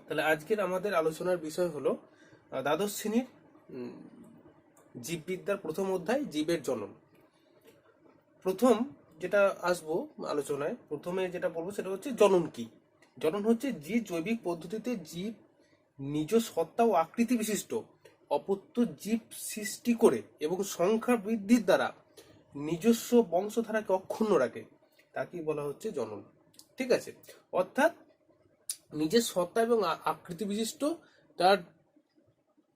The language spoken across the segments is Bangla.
তাহলে আজকের আমাদের আলোচনার বিষয় হলো দ্বাদশ শ্রেণীর জীববিদ্যার প্রথম অধ্যায় জীবের জনন। প্রথম যেটা আসবো আলোচনায়, প্রথমে যেটা বলবো সেটা হচ্ছে জনন কি। জনন হচ্ছে যে জৈবিক পদ্ধতিতে জীব নিজ সত্তা ও আকৃতি বিশিষ্ট অপত্য জীব সৃষ্টি করে এবং সংখ্যা বৃদ্ধির দ্বারা নিজস্ব বংশধারাকে অক্ষুণ্ণ রাখে, তাকেই বলা হচ্ছে জনন। ঠিক আছে, অর্থাৎ নিজের সত্তা এবং আকৃতি বিশিষ্ট, তার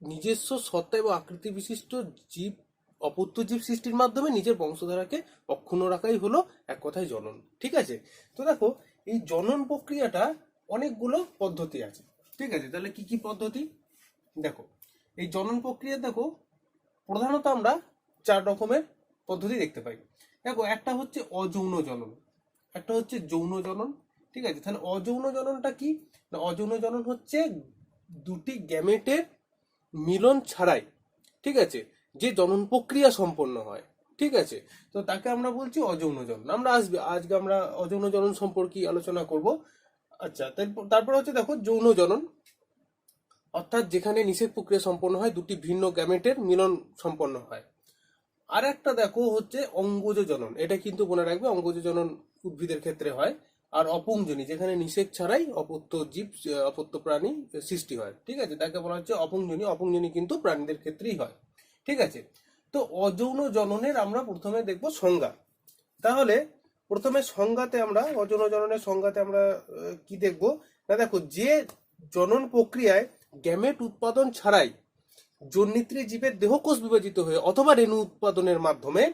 নিজস্ব সত্তা এবং আকৃতি বিশিষ্ট জীব অপত্য জীব সৃষ্টির মাধ্যমে নিজের বংশধারাকে অক্ষুণ্ণ রাখাই হলো এক কথায় জনন। ঠিক আছে, তো দেখো এই জনন প্রক্রিয়াটা অনেকগুলো পদ্ধতি আছে। ঠিক আছে, তাহলে কি কি পদ্ধতি দেখো। এই জনন প্রক্রিয়া দেখো প্রধানত আমরা 4 রকমের পদ্ধতি দেখতে পাই। দেখো, একটা হচ্ছে অযৌন জনন, একটা হচ্ছে যৌন জনন। ঠিক আছে, তাহলে অযৌন জননটা কি না, অযৌন জনন হচ্ছে দুটি গ্যামেটের মিলন ছাড়াই, ঠিক আছে, যে জনন প্রক্রিয়া সম্পন্ন হয়। ঠিক আছে, তো তাকে আমরা বলছি অযৌন জনন। আমরা আজকে আমরা অযৌন জনন সম্পর্কে আলোচনা করব। আচ্ছা, তারপর হচ্ছে দেখো যৌন জনন, অর্থাৎ যেখানে নিষেক প্রক্রিয়া সম্পন্ন হয়, দুটি ভিন্ন গ্যামেটের মিলন সম্পন্ন হয়। আর একটা দেখো হচ্ছে অঙ্গজ জনন, এটা কিন্তু মনে রাখবে, অঙ্গজ জনন উদ্ভিদের ক্ষেত্রে হয়। আর অপুংজনী, যেখানে নিষেক ছাড়াই অপত্য জীব অপত্য প্রাণী সৃষ্টি হয়। ঠিক আছে, তাকে বলা হচ্ছে অপুংজনী। অপুংজনী কিন্তু প্রাণীদের ক্ষেত্রেই হয়। ঠিক আছে, তো অযৌন জননের আমরা প্রথমে দেখব সংজ্ঞা। তাহলে প্রথমে সংজ্ঞাতে আমরা অযৌন জননের সংজ্ঞাতে আমরা কি দেখব না, দেখো যে জনন প্রক্রিয়ায় গ্যামেট উৎপাদন ছাড়াই জন্মিত্রী জীবের দেহকোষ বিভাজিত হয়ে অথবা রেণু উৎপাদনের মাধ্যমে,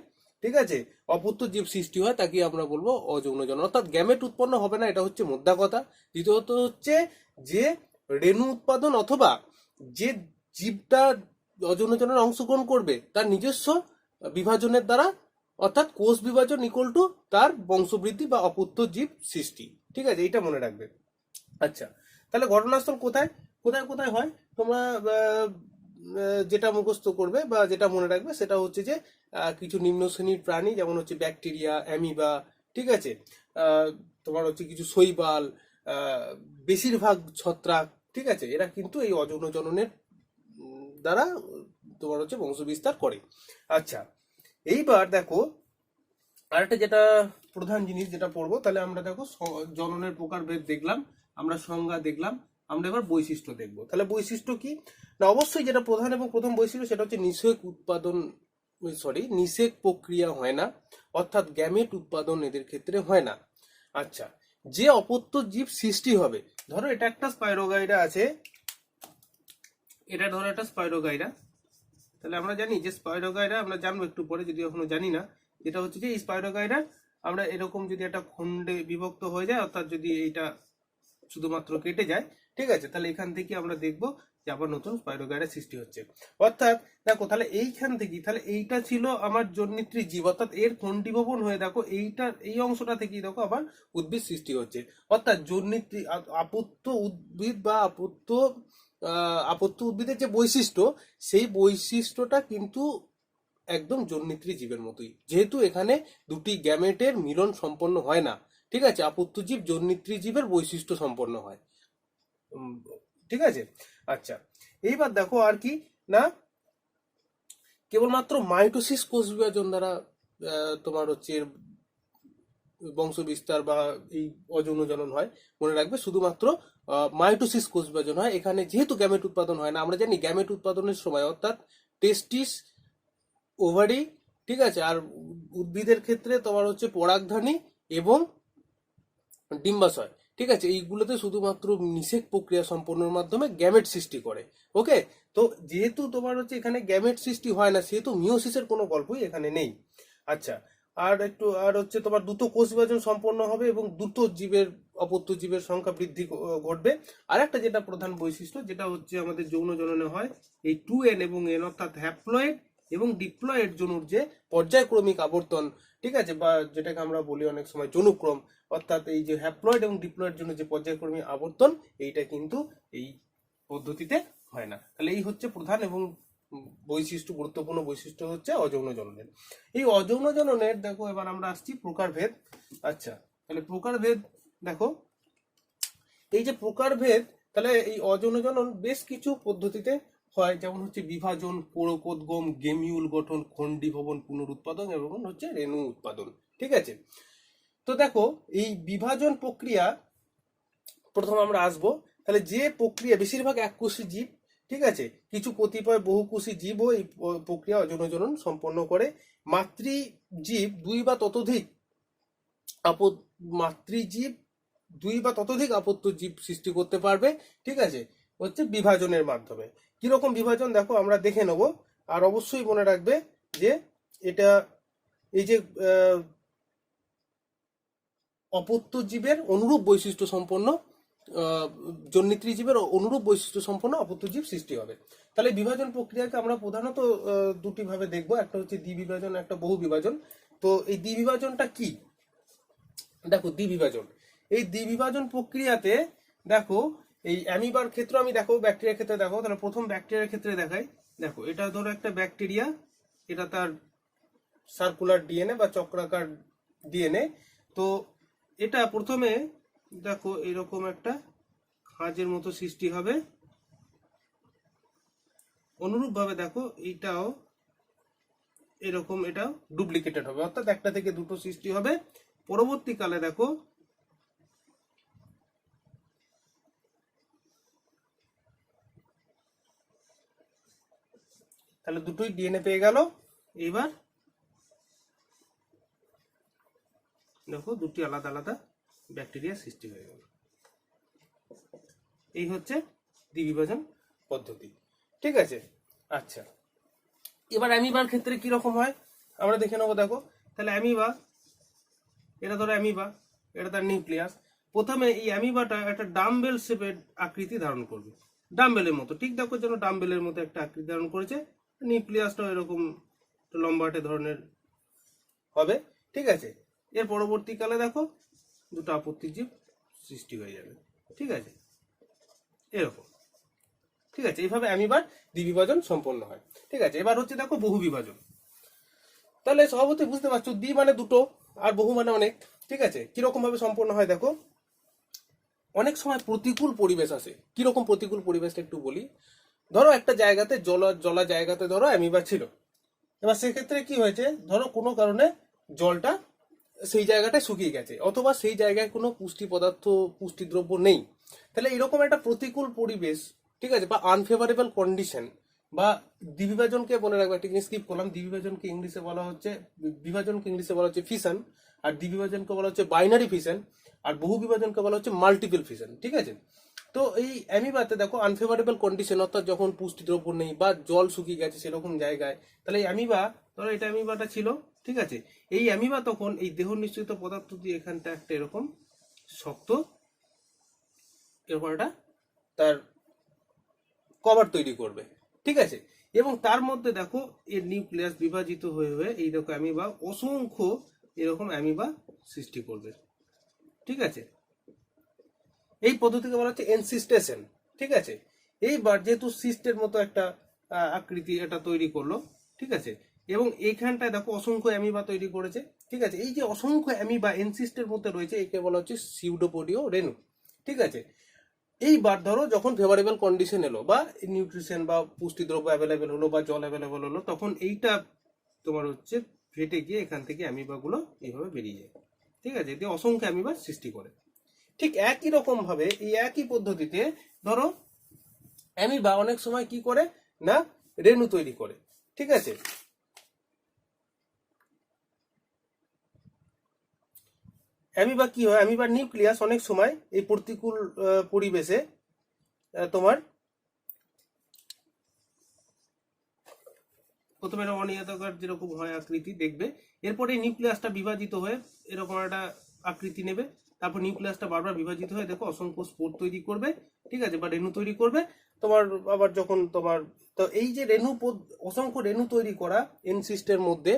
ঠিক আছে, অপত্য জীব সৃষ্টি হয়, তাকে আমরা বলবো অযৌন জনন। অর্থাৎ গ্যামেট উৎপন্ন হবে না, এটা হচ্ছে মোদ্দা কথা। দ্বিতীয়ত হচ্ছে যে রেণু উৎপাদন অথবা যে জীবটা অযৌন জননে অংশগ্রহণ করবে তার নিজস্ব বিভাজনের দ্বারা, অর্থাৎ কোষ বিভাজন ইকুয়াল টু তার বংশবৃদ্ধি বা অপত্য জীব সৃষ্টি। ঠিক আছে, এইটা মনে রাখবে। আচ্ছা, তাহলে ঘটনাস্থল কোথায় কোথায় কোথায় হয় তোমরা যেটা মুখস্থ করবে বা যেটা মনে রাখবে সেটা হচ্ছে যে কিছু নিম্ন শ্রেণীর প্রাণী, যেমন হচ্ছে ব্যাকটেরিয়া, অ্যামিবা, ঠিক আছে, তোমার হচ্ছে কিছু শৈবাল, বেশিরভাগ ছত্রাক, ঠিক আছে, এরা কিন্তু এই অযৌন জননের দ্বারা তোমার হচ্ছে বংশ বিস্তার করে। আচ্ছা, এইবার দেখো আরেকটা যেটা প্রধান জিনিস যেটা পড়বো, তাহলে আমরা দেখো জননের প্রকারভেদ দেখলাম, আমরা সংজ্ঞা দেখলাম, আমরা এবার বৈশিষ্ট্য দেখবো। তাহলে বৈশিষ্ট্য কি না, অবশ্যই যেটা প্রধান এবং প্রথম বৈশিষ্ট্য সেটা হচ্ছে নিষেক প্রক্রিয়া হয় না, অর্থাৎ গ্যামেট উৎপাদন এদের ক্ষেত্রে হয় না। আচ্ছা, যে অপত্য জীব সৃষ্টি হবে, ধরো এটা একটা স্পাইরোগাইরা আছে, এটা ধরো একটা স্পাইরোগাইরা। তাহলে আমরা জানি যে স্পাইরোগাইরা, আমরা জানবো একটু পরে, যদি এখনো জানি না, যেটা হচ্ছে যে এই স্পাইরোগাইরা আমরা এরকম যদি একটা খণ্ডে বিভক্ত হয়ে যায়, অর্থাৎ যদি এইটা শুধুমাত্র কেটে যায়, ঠিক আছে, তাহলে এখান থেকে আমরা দেখবো যে আবার নতুন স্পাইরোগাইরা সৃষ্টি হচ্ছে। অর্থাৎ দেখো, তাহলে এইখান থেকে, তাহলে এইটা ছিল আমার জন্মিত্রী জীব, অর্থাৎ এর খণ্ডীভবন হয়ে দেখো এই অংশটা থেকেই দেখো আবার উদ্ভিদ সৃষ্টি হচ্ছে। অর্থাৎ জন্মিত্রী আপত্য উদ্ভিদ বা আপত্য উদ্ভিদের যে বৈশিষ্ট্য, সেই বৈশিষ্ট্যটা কিন্তু একদম জন্মিত্রী জীবের মতোই, যেহেতু এখানে দুটি গ্যামেটের মিলন সম্পন্ন হয় না। ঠিক আছে, আপত্য জীব জন্মিত্রী জীবের বৈশিষ্ট্য সম্পন্ন হয়। ঠিক আছে, আচ্ছা, এইবার দেখো আর কি না, কেবলমাত্র মাইটোসিস কোষ বিভাজন দ্বারা তোমার হচ্ছে বংশ বিস্তার বা এই অযৌন জনন হয়। মনে রাখবে, শুধুমাত্র মাইটোসিস কোষ বিভাজন হয়, এখানে যেহেতু গ্যামেট উৎপাদন হয় না। আমরা জানি গ্যামেট উৎপাদনের সময়, অর্থাৎ টেস্টিস, ওভারি, ঠিক আছে, আর উদ্ভিদের ক্ষেত্রে তোমার হচ্ছে পরাগধানী এবং ডিম্বাশয়, ঠিক আছে, এইগুলোতে শুধুমাত্র নিষেক প্রক্রিয়া সম্পন্নের মাধ্যমে গ্যামেট সৃষ্টি করে। ওকে, তো যেহেতু তোমার হচ্ছে এখানে গ্যামেট সৃষ্টি হয় না, সেহেতু মিওসিসের কোনো গল্পই এখানে নেই। আচ্ছা, আর হচ্ছে তোমার দ্রুত কোষ বিভাজন সম্পন্ন হবে এবং দ্রুত অপত্য জীবের সংখ্যা বৃদ্ধি ঘটবে। আর একটা যেটা প্রধান বৈশিষ্ট্য, যেটা হচ্ছে আমাদের যৌন জননে হয়, এই 2n এবং n, অর্থাৎ হ্যাপ্লয়েড এবং ডিপ্লয়েড যনুর যে পর্যায়ক্রমিক আবর্তন, ঠিক আছে, বা যেটাকে আমরা বলি অনেক সময় যনুক্রম, অর্থাৎ এই যে হ্যাপ্লয়েড এবং ডিপ্লয়েড জন্য যে পর্যায়ক্রমিক আবর্তন, এইটা কিন্তু এই পদ্ধতিতে হয় না। তাহলে এই হচ্ছে প্রধান এবং গুরুত্বপূর্ণ বৈশিষ্ট্য হচ্ছে অযৌন জননের। এই অযৌন জননের দেখো, এবার আমরা আসছি প্রকারভেদ। আচ্ছা, তাহলে প্রকারভেদ দেখো, এই যে প্রকারভেদ, তাহলে এই অযৌনজনন বেশ কিছু পদ্ধতিতে হয়, যেমন হচ্ছে বিভাজন, পরকোদ্গম, গেমিউল গঠন, খণ্ডীভবন, পুনরুৎপাদন এবং হচ্ছে রেণু উৎপাদন। ঠিক আছে, তো দেখো এই বিভাজন প্রক্রিয়া প্রথম আমরা আসবো। তাহলে যে প্রক্রিয়া বেশিরভাগ এককোষী জীব, ঠিক আছে, কিছু কতিপয় বহুকোষী জীবও এই প্রক্রিয়া অযৌনজনন সম্পন্ন করে। মাতৃজীব দুই বা ততোধিক মাতৃজীব দুই বা ততোধিক আপত্য জীব সৃষ্টি করতে পারবে, ঠিক আছে, হচ্ছে বিভাজনের মাধ্যমে। কিরকম বিভাজন দেখো আমরা দেখে নেব। আর অবশ্যই মনে রাখবে যে এটা এই যে অপত্য জীবের অনুরূপ বৈশিষ্ট্য সম্পন্ন জন্মিত্রী জীবের অনুরূপ বৈশিষ্ট্য সম্পন্ন অপত্য জীব সৃষ্টি হবে। তাহলে বিভাজন প্রক্রিয়াকে আমরা প্রধানত দুটি ভাবে দেখবো, একটা হচ্ছে দ্বিবিভাজন, একটা বহু বিভাজন। তো এই দ্বিবিভাজনটা কি? দেখো দ্বিবিভাজন, এই দ্বিবিভাজন প্রক্রিয়াতে দেখো এই অ্যামিবার ক্ষেত্রে আমি দেখো ব্যাকটেরিয়ার ক্ষেত্রে দেখো, তাহলে প্রথম ব্যাকটেরিয়ার ক্ষেত্রে দেখাই। দেখো এটা ধরো একটা ব্যাকটেরিয়া, এটা তার সার্কুলার ডিএনএ বা চক্রাকার ডিএনএ। তো এটা প্রথমে দেখো এরকম একটা খাঁজের মতো সৃষ্টি হবে। অনুরূপ ভাবে দেখো এইটাও এরকম, এটাও ডুপ্লিকেটেড হবে, অর্থাৎ একটা থেকে দুটো সৃষ্টি হবে। পরবর্তীকালে দেখো তাহলে দুটোই ডিএনএ পেয়ে গেল। এইবার দেখো দুটি আলাদা আলাদা ব্যাকটেরিয়া সৃষ্টি হয়ে গেল। এই হচ্ছে দ্বিবিভাজন পদ্ধতি। ঠিক আছে, আচ্ছা এবার অ্যামিবার ক্ষেত্রে কি রকম হয় আমরা দেখে নেবো। দেখো তাহলে অ্যামিবা, এটা ধরো অ্যামিবা, এটা তার নিউক্লিয়াস। প্রথমে এই অ্যামিবাটা একটা ডাম্বেল শেপের আকৃতি ধারণ করবে, ডাম্বেলের মতো। ঠিক দেখো যেন ডাম্বেলের মতো একটা আকৃতি ধারণ করেছে। নিউক্লিয়াসটাও এরকম লম্বাটে ধরনের হবে। ঠিক আছে, এর পরবর্তীকালে দেখো দুটো আপত্তিজীব সৃষ্টি হয়ে যাবে। ঠিক আছে, এরকম। ঠিক আছে, এইভাবে অ্যামিবার দ্বিবিভাজন সম্পন্ন হয়। ঠিক আছে, এবার হচ্ছে দেখো বহু বিভাজন। তাহলে সভাপতি বুঝতে পারছো, দ্বি মানে দুটো আর বহু মানে অনেক। ঠিক আছে, কিরকম ভাবে সম্পন্ন হয় দেখো। অনেক সময় প্রতিকূল পরিবেশ আসে। কিরকম প্রতিকূল পরিবেশটা একটু বলি। ধরো একটা জায়গাতে জলা জায়গাতে ধরো অ্যামিবা ছিল। এবার সেক্ষেত্রে কি হয়েছে, ধরো কোনো কারণে জলটা সেই জায়গাটায় শুকিয়ে গেছে, অথবা সেই জায়গায় কোনো পুষ্টি পদার্থ পুষ্টিদ্রব্য নেই। তাহলে এরকম একটা প্রতিকূল পরিবেশ, ঠিক আছে, বা আনফেভারেবল কন্ডিশন, বা দ্বিবিভাজনকে মনে রাখবে, একটা জিনিস স্কিপ করলাম, দ্বিবিভাজনকে ইংলিশে বলা হচ্ছে, বিভাজনকে ইংলিশে বলা হচ্ছে ফিশন, আর দ্বিবিভাজনকে বলা হচ্ছে বাইনারি ফিশন, আর বহু বিভাজনকে বলা হচ্ছে মাল্টিপল ফিশন। ঠিক আছে, তো এই অ্যামিবাতে দেখো আনফেভারেবল কন্ডিশন, অর্থাৎ যখন পুষ্টিদ্রব্য নেই বা জল শুকিয়ে গেছে সেরকম জায়গায়, তাহলে এই অ্যামিবা, ধরো এটা অ্যামিবাটা ছিল, ঠিক আছে, এই অ্যামিবা তখন এই দেহ নিঃসৃত পদার্থ দিয়ে এখানটা একটা এরকম শক্ত এরকম একটা তার কভার তৈরি করবে। ঠিক আছে, এবং তার মধ্যে দেখো এর নিউক্লিয়াস বিভাজিত হয়ে হয়ে এইরকম অ্যামিবা অসংখ্য এরকম অ্যামিবা সৃষ্টি করবে। ঠিক আছে, এই পদ্ধতিকে বলা হচ্ছে এনসিস্টেশন। ঠিক আছে, এইবার যেহেতু সিস্টের মতো একটা আকৃতি এটা তৈরি করলো, ঠিক আছে, এবং এইখানটায় দেখো অসংখ্য অ্যামিবা তৈরি করেছে। ঠিক আছে, এই যে অসংখ্য অ্যামিবা এনসিস্টের মধ্যে রয়েছে, একে বলা হচ্ছে সিউডোপোডিও রেণু। ঠিক আছে, এইবার ধরো যখন ফেভারেবল কন্ডিশন এলো, বা নিউট্রিশন বা পুষ্টিদ্রব্য অ্যাভেলেবেল হলো, বা জল অ্যাভেলেবেল হলো, তখন এইটা তোমার হচ্ছে ফেটে গিয়ে এখান থেকে অ্যামিবা গুলো এইভাবে বেরিয়ে যায়। ঠিক আছে, এতে অসংখ্য অ্যামিবা সৃষ্টি করে। ঠিক একই রকম ভাবে এই একই পদ্ধতিতে ধরো অ্যামিবা অনেক সময় কি করে না রেণু তৈরি করে। ঠিক আছে, অ্যামিবা কি হয়, অ্যামিবার নিউক্লিয়াস অনেক সময় এই প্রতিকূল পরিবেশে তোমার প্রথমে অনিয়তাকার যেরকম হয় আকৃতি দেখবে, এরপরে নিউক্লিয়াসটা বিভাজিত হয়ে এরকম একটা আকৃতি নেবে। তারপর নিউক্লিয়াসটা বারবার বিভাজিত হয়ে দেখো অসংখ্য স্পোর তৈরি করবে। ঠিক আছে, বা রেণু তৈরি করবে তোমার। আবার যখন তোমার তো এই যে রেণু অসংখ্য রেণু তৈরি করা এনসিস্টের মধ্যে,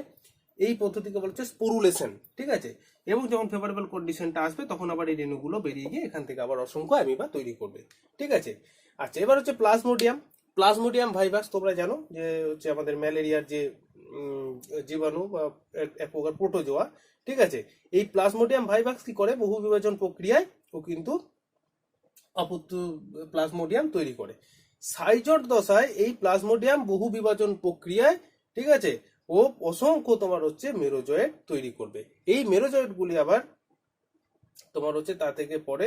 এই পদ্ধতিকে বলা হচ্ছে স্পোরুলেশন। ঠিক আছে, এবং যখন ফেভারেবল কন্ডিশনটা আসবে তখন আবার এই রেণুগুলো বেরিয়ে গিয়ে এখান থেকে আবার অসংখ্য অ্যামিবা তৈরি করবে। ঠিক আছে, আচ্ছা এবার হচ্ছে প্লাজমোডিয়াম। প্লাজমোডিয়াম ভাইরাস তোমরা জানো যে হচ্ছে আমাদের ম্যালেরিয়ার যে জীবাণু বা এক প্রকার প্রোটোজোয়া। ঠিক আছে, এই প্লাজমোডিয়াম ভাইরাস কি করে, বহু বিভাজন প্রক্রিয়ায় ও কিন্তু অপত্য প্লাজমোডিয়াম তৈরি করে। সাইজট দশায় এই প্লাজমোডিয়াম বহু বিভাজন প্রক্রিয়ায়, ঠিক আছে, ও অসংখ্য তোমার হচ্ছে মেরোজয়েট তৈরি করবে। এই মেরোজয়েট গুলি আবার তোমার হচ্ছে তা থেকে পরে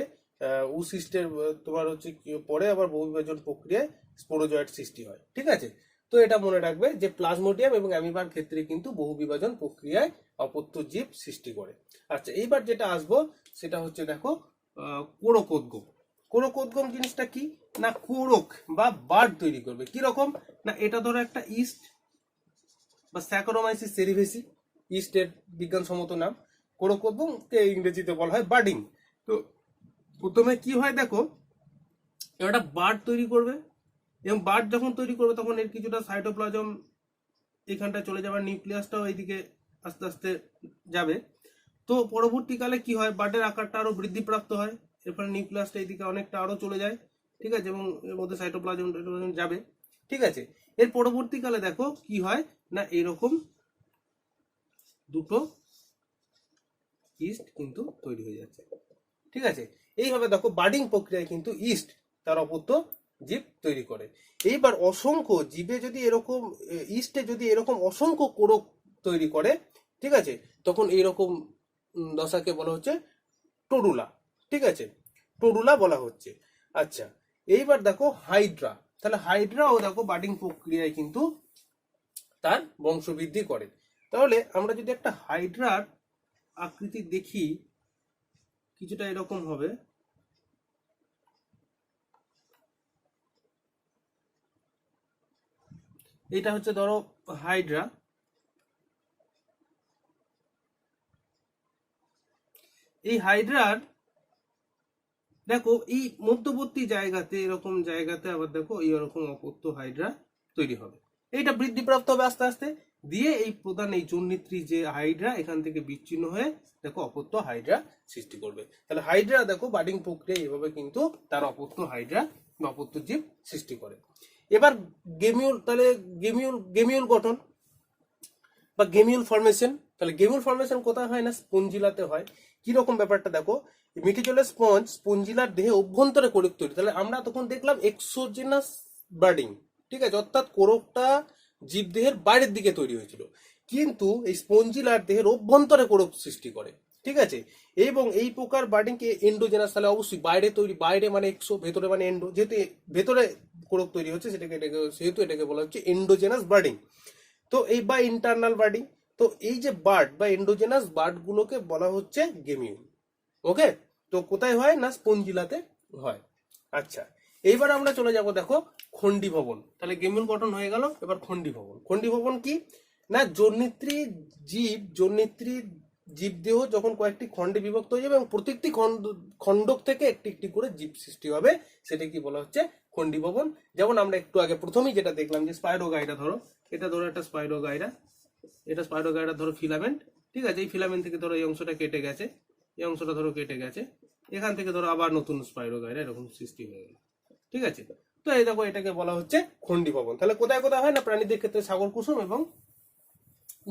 উসিস্টের তোমার হচ্ছে পরে আবার বহু বিভাজন প্রক্রিয়ায় স্পোরোজয়েট সৃষ্টি হয়। ঠিক আছে, তো এটা মনে রাখবে যে প্লাজমোডিয়াম এবং অ্যামিবার ক্ষেত্রে কিন্তু বহু বিভাজন প্রক্রিয়ায় অপত্য জীব সৃষ্টি করে। আচ্ছা, এইবার যেটা আসবো সেটা হচ্ছে দেখো কোরকোদ্গম। কোরকোদ্গম জিনিসটা কি না, কোরক বা বার্ড তৈরি করবে। কি রকম না, এটা ধরো একটা ইস্ট বা স্যাকারোমাইসিস সেরিভেসি, ইস্টের বিজ্ঞানসম্মত নাম। কোরকোদ্গমকে ইংরেজিতে বলা হয় বার্ডিং। তো প্রথমে কি হয় দেখো, একটা বার্ড তৈরি করবে, এবং বার্ড যখন তৈরি করবে তখন এর কিছুটা সাইটোপ্লাজম এখানটা চলে যাবে, নিউক্লিয়াসটাও এইদিকে আস্তে আস্তে যাবে। তো পরবর্তীকালে কি হয়, বার্ডের আকারটা আরো বৃদ্ধিপ্রাপ্ত হয়, এরপরে নিউক্লিয়াসটা এইদিকে অনেকটা আরো চলে যায়। ঠিক আছে, এবং এর মধ্যে সাইটোপ্লাজম যাবে। ঠিক আছে, এর পরবর্তীকালে দেখো কি হয় না, এরকম দুটো ইস্ট কিন্তু তৈরি হয়ে যাচ্ছে। ঠিক আছে, এইভাবে দেখো বার্ডিং প্রক্রিয়ায় কিন্তু ইস্ট তার অপত্য জীব তৈরি করে। এইবার অসংখ্য জীবে যদি এরকম ইস্টে যদি এরকম অসংখ্য কোরক তৈরি করে, ঠিক আছে, তখন এইরকম দশাকে বলা হচ্ছে টোরুলা। ঠিক আছে, টোরুলা বলা হচ্ছে। আচ্ছা, এইবার দেখো হাইড্রা। তাহলে হাইড্রাও দেখো বার্ডিং প্রক্রিয়ায় কিন্তু তার বংশবৃদ্ধি করে। তাহলে আমরা যদি একটা হাইড্রার আকৃতি দেখি, কিছুটা এরকম হবে। এটা হচ্ছে ধরো হাইড্রা। এই হাইড্রার দেখো এই মধ্যবর্তী জায়গাতে, এরকম জায়গাতে আবার দেখো এইরকম অপত্য হাইড্রা তৈরি হবে। এইটা বৃদ্ধিপ্রাপ্ত হবে আস্তে আস্তে, দিয়ে এই প্রধান এই জন্মিত্রী যে হাইড্রা এখান থেকে বিচ্ছিন্ন হয়ে দেখো অপত্য হাইড্রা সৃষ্টি করবে। তাহলে হাইড্রা দেখো বার্ডিং প্রক্রিয়া এভাবে কিন্তু তার অপত্য হাইড্রা বা অপত্য জীব সৃষ্টি করে। এবার গেমিউল, তাহলে গেমিউল গঠন বা গেমিউল ফর্মেশন। তাহলে গেমিউল ফর্মেশন কোথায় হয় না, স্পঞ্জিলাতে হয়। কি রকম ব্যাপারটা দেখো, মিটিজলের স্পঞ্জিলার দেহে অভ্যন্তরে কোরক তৈরি। তাহলে আমরা তখন দেখলাম এক্সোজেনাস বার্ডিং। ঠিক আছে, অর্থাৎ কোরকটা জীবদেহের বাইরের দিকে তৈরি হয়েছিল, কিন্তু এই স্পঞ্জিলার দেহের অভ্যন্তরে কোরক সৃষ্টি করে। ঠিক আছে, এবং এই প্রকার বার্ডিংকে এন্ডোজেনাস, তাহলে অবশ্যই বাইরে তৈরি, বাইরে মানে এক্সো, ভেতরে মানে এন্ডো, যেহেতু ভেতরে কোরক তৈরি হচ্ছে সেহেতু এটাকে বলা হচ্ছে এন্ডোজেনাস বার্ডিং। তো এই বা ইন্টারনাল বার্ডিং। তো এই যে বার্ড বা এন্ডোজেনাস বার্ড গুলোকে বলা হচ্ছে গেমিউল। ওকে, তো কোথায় হয় না, স্পঞ্জিলাতে হয়। আচ্ছা, এইবার আমরা চলে যাব দেখো খন্ডি ভবন। তাহলে গেমিউল গঠন হয়ে গেল, এবার খন্ডি ভবন। খন্ডি ভবন কি না, জন্মিত্রী জীবদেহ যখন কয়েকটি খণ্ডে বিভক্ত হয়ে যাবে এবং প্রত্যেকটি খণ্ডক থেকে একটি একটি করে জীব সৃষ্টি হবে, সেটা কি বলা হচ্ছে খন্ডি ভবন। যেমন আমরা একটু আগে প্রথমেই যেটা দেখলাম যে স্পাইরোগাইরা, ধরো এটা ধরো একটা স্পাইরোগাইরা, এটা স্পাইরোগাইরা ধরো ফিলামেন্ট। ঠিক আছে, এই ফিলামেন্ট থেকে ধরো এই অংশটা কেটে গেছে, এই অংশটা ধরো কেটে গেছে, এখান থেকে ধরো আবার নতুন স্পাইরোগাইরা এরকম সৃষ্টি হয়ে গেল। ঠিক আছে, তো এই দেখো এটাকে বলা হচ্ছে খন্ডি ভবন। তাহলে কোথায় কোথায় হয় না, প্রাণীদের ক্ষেত্রে সাগর কুসুম এবং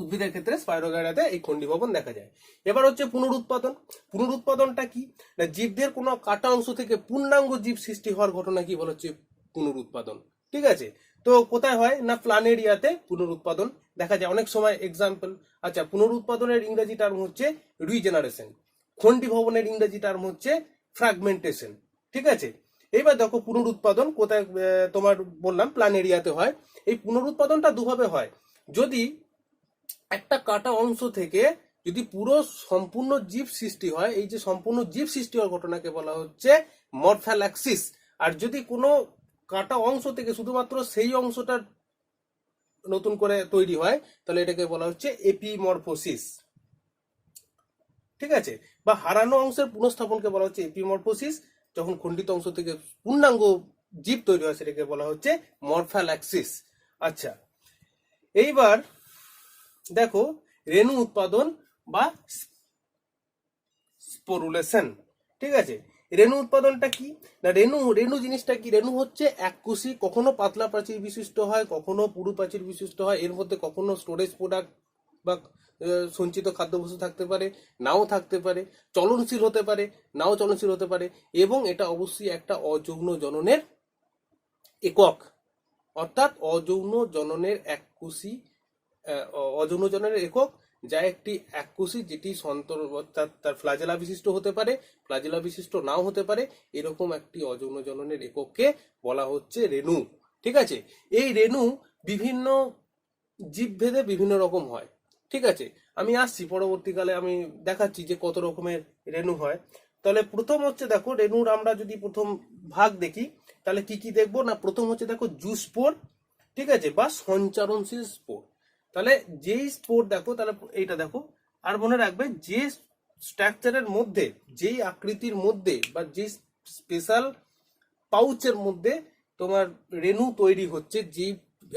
উদ্ভিদের ক্ষেত্রে স্পাইরোগাইরাতে এই খন্ডি ভবন দেখা যায়। এবার হচ্ছে পুনরুৎপাদন। পুনরুৎপাদনটা কি না, জীবদের কোনো কাটা অংশ থেকে পূর্ণাঙ্গ জীব সৃষ্টি হওয়ার ঘটনা কি বলা হচ্ছে পুনরুৎপাদন। ঠিক আছে, তো কোথায় হয় না, প্ল্যানেরিয়াতে পুনরুৎপাদন দেখা যায় অনেক সময়। এক্সাম্পল, আচ্ছা, পুনরুৎপাদনের ইংরেজি টার্ম হচ্ছে রিজেনারেশন, খন্ডি ভবনের ইংরেজি টার্ম হচ্ছে ফ্র্যাগমেন্টেশন। ঠিক আছে, এইবার দেখো পুনরুৎপাদন কোথায়, তোমার বললাম প্ল্যানেরিয়াতে হয়। এই পুনরুৎপাদনটা দুভাবে হয়। যদি একটা কাটা অংশ থেকে যদি পুরো সম্পূর্ণ জীব সৃষ্টি হয়, এই যে সম্পূর্ণ জীব সৃষ্টি হওয়ার ঘটনাকে বলা হচ্ছে মরফ্যালাক্সিস। আর যদি কোনো কাটা অংশ থেকে শুধুমাত্র সেই অংশটা নতুন করে তৈরি হয়, তাহলে এটাকে বলা হচ্ছে এপিমরফোসিস। ঠিক আছে, বা হারানো অংশের পুনঃস্থাপনকে বলা হচ্ছে এপিমরফোসিস। যখন খণ্ডিত অংশ থেকে পূর্ণাঙ্গ জীব তৈরি হয় সেটাকে বলা হচ্ছে মরফ্যালাক্সিস। আচ্ছা, এইবার দেখো রেণু উৎপাদন বা স্পোরুলেশন। ঠিক আছে, রেণু উৎপাদনটা কি না, রেণু জিনিসটা কি, রেণু হচ্ছে এককোষী, কখনো পাতলা প্রাচীর বিশিষ্ট হয়, কখনো পুরু প্রাচীর বিশিষ্ট হয়, এর মধ্যে কখনো স্টোরেজ প্রোডাক্ট বা সঞ্চিত খাদ্যবস্তু থাকতে পারে, নাও থাকতে পারে, চলনশীল হতে পারে, নাও চলনশীল হতে পারে, এবং এটা অবশ্যই একটা অযৌন জননের একক, অর্থাৎ অযৌন জননের এককোষী, অযৌন জননের একক, যা একটি এককোষী, যেটি অর্থাৎ তার ফ্লাজেলা বিশিষ্ট হতে পারে, ফ্লাজেলা বিশিষ্ট নাও হতে পারে, এরকম একটি অযৌন জননের একককে বলা হচ্ছে রেণু। ঠিক আছে, এই রেণু বিভিন্ন জীবভেদে বিভিন্ন রকম হয়। ঠিক আছে, আমি আসছি পরবর্তীকালে, আমি দেখাচ্ছি যে কত রকমের রেণু হয়। তাহলে প্রথম হচ্ছে দেখো রেণুর আমরা যদি প্রথম ভাগ দেখি তাহলে কি কি দেখবো না, প্রথম হচ্ছে দেখো জুস্পোর, ঠিক আছে, বা সঞ্চারণশীল স্পোর। তাহলে যেই স্পোর দেখো, তাহলে এইটা দেখো, আর মনে রাখবে যে স্ট্রাকচারের মধ্যে, যেই আকৃতির মধ্যে বা যে স্পেশাল পাউচের মধ্যে তোমার রেণু তৈরি হচ্ছে, যে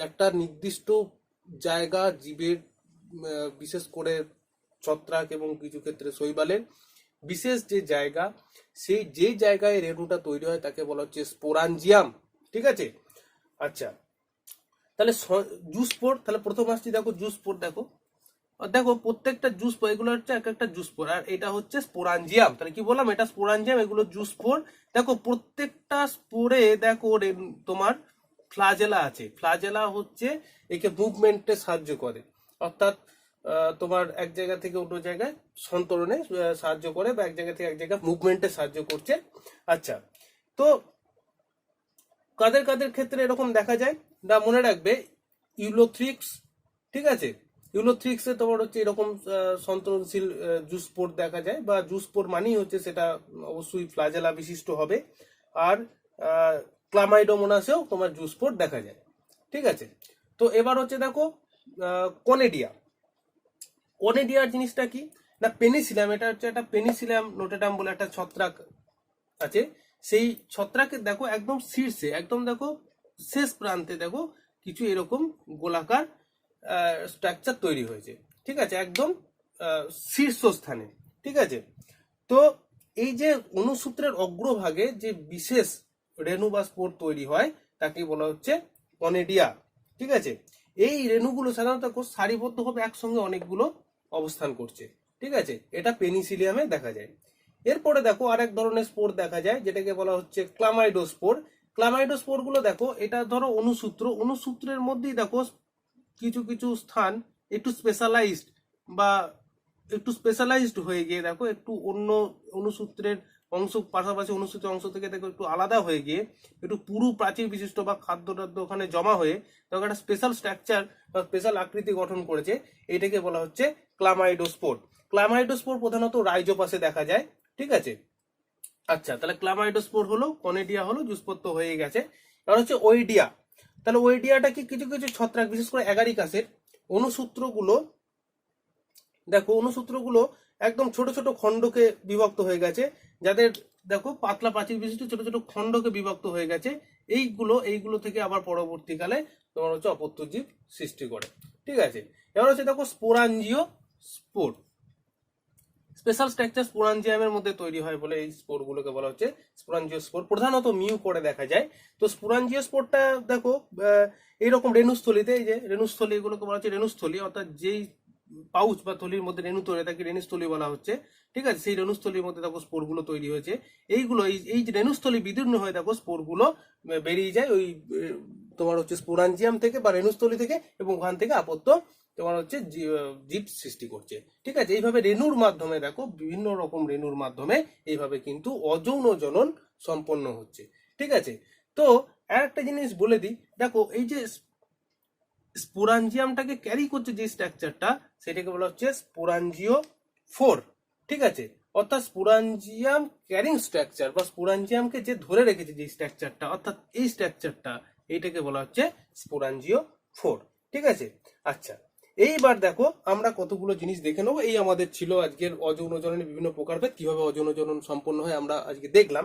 একটা নির্দিষ্ট জায়গা জীবের, বিশেষ করে ছত্রাক এবং কিছু ক্ষেত্রে শৈবালের বিশেষ যে জায়গা, সেই যে জায়গায় রেণুটা তৈরি হয় তাকে বলা হচ্ছে স্পোরাঞ্জিয়াম। ঠিক আছে, আচ্ছা, তাহলে জুস্পোর, তাহলে প্রথম আসছি দেখো জুস্পোর, দেখো দেখো প্রত্যেকটা জুস্পোর, এগুলো হচ্ছে এক একটা জুস্পোর, আর এটা হচ্ছে স্পোরাঞ্জিয়াম। তাহলে কি বললাম, এটা স্পোরাঞ্জিয়াম, এগুলো জুস্পোর। দেখো প্রত্যেকটা স্পোরে দেখো তোমার ফ্লাজেলা আছে। ফ্লাজেলা হচ্ছে একে মুভমেন্টে সাহায্য করে, অর্থাৎ তোমার এক জায়গা থেকে অন্য জায়গায় সন্তরণে সাহায্য করে, বা এক জায়গা থেকে এক জায়গায় মুভমেন্টে সাহায্য করছে। আচ্ছা, তো কাদের কাদের ক্ষেত্রে এরকম দেখা যায় না, মনে রাখবে ইউলোথ্রিক্স, ঠিক আছে, ইউলোথ্রিক্সে তোমার হচ্ছে এরকম সন্তরণশীল জুস্পোর দেখা যায়, বা জুস্পোর মানেই হচ্ছে সেটা অবশ্যই ফ্লাজেলা বিশিষ্ট হবে। আর ক্লামাইডোমোনাসেও তোমার জুস্পোর দেখা যায়। ঠিক আছে, তো এবার হচ্ছে দেখো কনেডিয়া। কনেডিয়ার জিনিসটা কি না, পেনিসিলাম, এটা হচ্ছে একটা পেনিসিলাম নোটেটাম বলে একটা ছত্রাক আছে। সেই ছত্রাকের দেখো একদম শীর্ষে, একদম দেখো শেষ প্রান্তে দেখো কিছু এরকম গোলাকার স্ট্রাকচার তৈরি হয়েছে। ঠিক আছে, একদম শীর্ষস্থানে। ঠিক আছে, তো এই যে অনুসূত্রের অগ্রভাগে যে বিশেষ রেণু বা স্পোর তৈরি হয় তাকে বলা হচ্ছে কনেডিয়া। ঠিক আছে, এই রেণুগুলো সাধারণত সারিবদ্ধভাবে একসঙ্গে অনেকগুলো অবস্থান করছে। ঠিক আছে, এটা পেনিসিলিয়ামে দেখা যায়। এরপরে দেখো আরেক ধরনের স্পোর দেখা যায়, যেটাকে বলা হচ্ছে ক্লামাইডোস্পোর। ক্লামাইডোস্পোর গুলো দেখো, এটা ধরো অনুসূত্র, অনুসূত্রের মধ্যেই দেখো কিছু কিছু স্থান একটু স্পেশালাইজড, বা একটু স্পেশালাইজড হয়ে গিয়ে দেখো একটু অন্য অনুসূত্রের অংশ, পাশাপাশি অনুসূত্রের অংশ থেকে দেখো একটু আলাদা হয়ে গিয়ে একটু পুরু প্রাচীর বিশিষ্ট বা খাদ্য টাদ্য ওখানে জমা হয়ে তখন একটা স্পেশাল স্ট্রাকচার বা স্পেশাল আকৃতি গঠন করেছে, এটাকে বলা হচ্ছে ক্লামাইডোস্পোর। ক্লামাইডোস্পোর প্রধানত রাইজোপাসে দেখা যায়। ঠিক আছে, আচ্ছা, তাহলে ক্লামাইডোস্পোর হলো, কনেডিয়া হলো, জুস্পত্য হয়ে গেছে। আর হচ্ছে ওইডিয়া। তাহলে ওইডিয়াটা কি, কিছু কিছু ছত্রাক বিশেষ করে অ্যাগারিকাসের অনুসূত্রগুলো দেখো, অনুসূত্রগুলো একদম ছোট ছোট খণ্ডকে বিভক্ত হয়ে গেছে, যাদের দেখো পাতলা প্রাচীর বিশিষ্ট ছোট ছোট খণ্ডকে বিভক্ত হয়ে গেছে। এইগুলো থেকে আবার পরবর্তীকালে তোমার হচ্ছে অপত্যজীব সৃষ্টি করে। ঠিক আছে, এবার হচ্ছে দেখো স্পোরাঞ্জিও স্পোর। স্পেশাল স্ট্রাকচার স্পোরাঞ্জিয়ামের মধ্যে তৈরি হয় বলে এই স্পোরগুলোকে বলা হচ্ছে স্পোরাঞ্জিও স্পোর। প্রধানত মিউ করে দেখা যায়। তো স্পোরাঞ্জিও স্পোরটা দেখো এইরকম রেণুস্থলীতে, এই যে রেণুস্থলী, এগুলোকে বলা হচ্ছে রেণুস্থলী, অর্থাৎ যেই পাউচ বা থলির মধ্যে রেণু তৈরি, তাকে রেণুস্থলী বলা হচ্ছে। ঠিক আছে, সেই রেণুস্থলীর মধ্যে দেখো স্পোরগুলো তৈরি হয়েছে। এইগুলো এই যে রেণুস্থলী বিদীর্ণ হয়ে দেখো স্পোরগুলো বেরিয়ে যায় ওই তোমার হচ্ছে স্পোরাঞ্জিয়াম থেকে বা রেণুস্থলী থেকে, এবং ওখান থেকে আপত্য তোমার হচ্ছে জীব সৃষ্টি করছে। ঠিক আছে, এইভাবে রেণুর মাধ্যমে দেখো, বিভিন্ন রকম রেণুর মাধ্যমে এইভাবে কিন্তু অযৌন জনন সম্পন্ন হচ্ছে। ঠিক আছে, তো আর একটা জিনিস বলে দিই, দেখো এই যে স্পোরাঞ্জিয়ামটাকে ক্যারি করছে যে স্ট্রাকচারটা, সেটাকে বলা হচ্ছে স্পোরাঞ্জিও ফোর। ঠিক আছে, অর্থাৎ স্পোরাঞ্জিয়াম ক্যারিং স্ট্রাকচার বা স্পোরাঞ্জিয়ামকে যে ধরে রেখেছে যে স্ট্রাকচারটা, অর্থাৎ এই স্ট্রাকচারটা, এইটাকে বলা হচ্ছে স্পোরাঞ্জিও ফোর। ঠিক আছে, আচ্ছা, এইবার দেখো আমরা কতগুলো জিনিস দেখে নেবো। এই আমাদের ছিল আজকের অযৌন জননের বিভিন্ন প্রকারভেদ, কিভাবে অযৌন জনন সম্পন্ন হয় আমরা আজকে দেখলাম।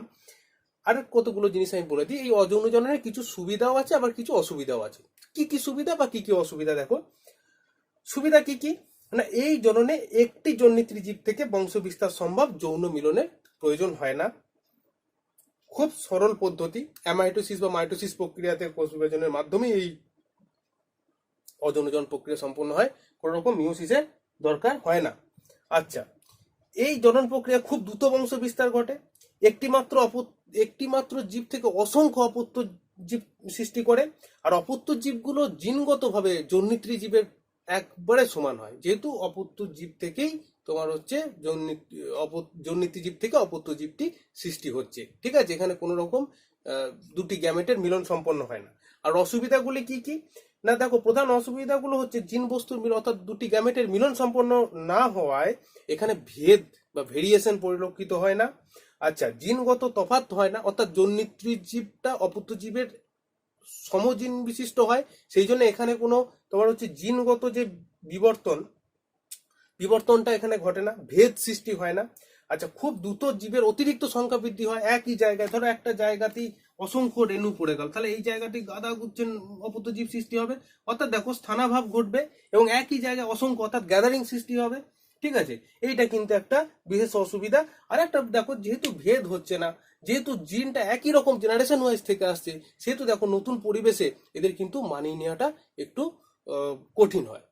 আর কতগুলো জিনিস আমি বলে দিই। এই অযৌন জননের কিছু সুবিধাও আছে, আবার কিছু অসুবিধাও আছে। কি কি সুবিধা বা কি কি অসুবিধা দেখো। সুবিধা কি কি না, এই জননে একটি জননেত্রী জীব থেকে বংশ বিস্তার সম্ভব, যৌন মিলনের প্রয়োজন হয় না। খুব সরল পদ্ধতি, অ্যামাইটোসিস বা মাইটোসিস প্রক্রিয়াতে কোষ বিভাজনের মাধ্যমে এই অযৌন জনন প্রক্রিয়া সম্পন্ন হয়, কোন রকম মিওসিসের দরকার হয় না। আচ্ছা, এই জনন প্রক্রিয়া খুব দ্রুত বংশ বিস্তার ঘটে। একটিমাত্র জীব থেকে অসংখ্য অপত্য জীব সৃষ্টি করে। আর অপত্য জীবগুলো জিনগতভাবে জন্মিত্রী জীবের একবারে সমান হয়, যেহেতু অপত্য জীব থেকেই তোমার হচ্ছে জন্মিত্রী জীব থেকে অপত্য জীবটি সৃষ্টি হচ্ছে। ঠিক আছে, এখানে কোনো রকম দুটি গ্যামেটের মিলন সম্পন্ন হয় না। আর অসুবিধাগুলি কি কি না, দেখো, প্রধান অসুবিধাগুলো হচ্ছে জিন বস্তুর মিলন অর্থাৎ দুটি গ্যামেটের মিলন সম্পন্ন না হওয়ায় এখানে ভেদ বা ভেরিয়েশন পরিলক্ষিত হয় না। আচ্ছা, জিনগত তফাৎ হয় না, অর্থাৎ জন্মিত্রী জীবটা অপত্য জীবের সমজিন বিশিষ্ট হয়, সেই জন্য এখানে কোনো তোমার হচ্ছে জিনগত যে বিবর্তনটা এখানে ঘটে না, ভেদ সৃষ্টি হয় না। আচ্ছা, খুব দ্রুত জীবের অতিরিক্ত সংখ্যা বৃদ্ধি হয় একই জায়গায়। ধরো একটা জায়গাতেই অসংখ্য রেণু পড়ে গেল, তাহলে এই জায়গাটি গাদা গুচ্ছেন অপত্য জীব সৃষ্টি হবে, অর্থাৎ দেখো স্থানাভাব ঘটবে এবং একই জায়গায় অসংখ্য অর্থাৎ গ্যাদারিং সৃষ্টি হবে। ঠিক আছে, এইটা কিন্তু একটা বিশেষ অসুবিধা। আর একটা দেখো, যেহেতু ভেদ হচ্ছে না, যেহেতু জিনটা একই রকম জেনারেশন ওয়াইজ থেকে আসছে, সেহেতু দেখো নতুন পরিবেশে এদের কিন্তু মানিয়ে নেওয়াটা একটু কঠিন হয়।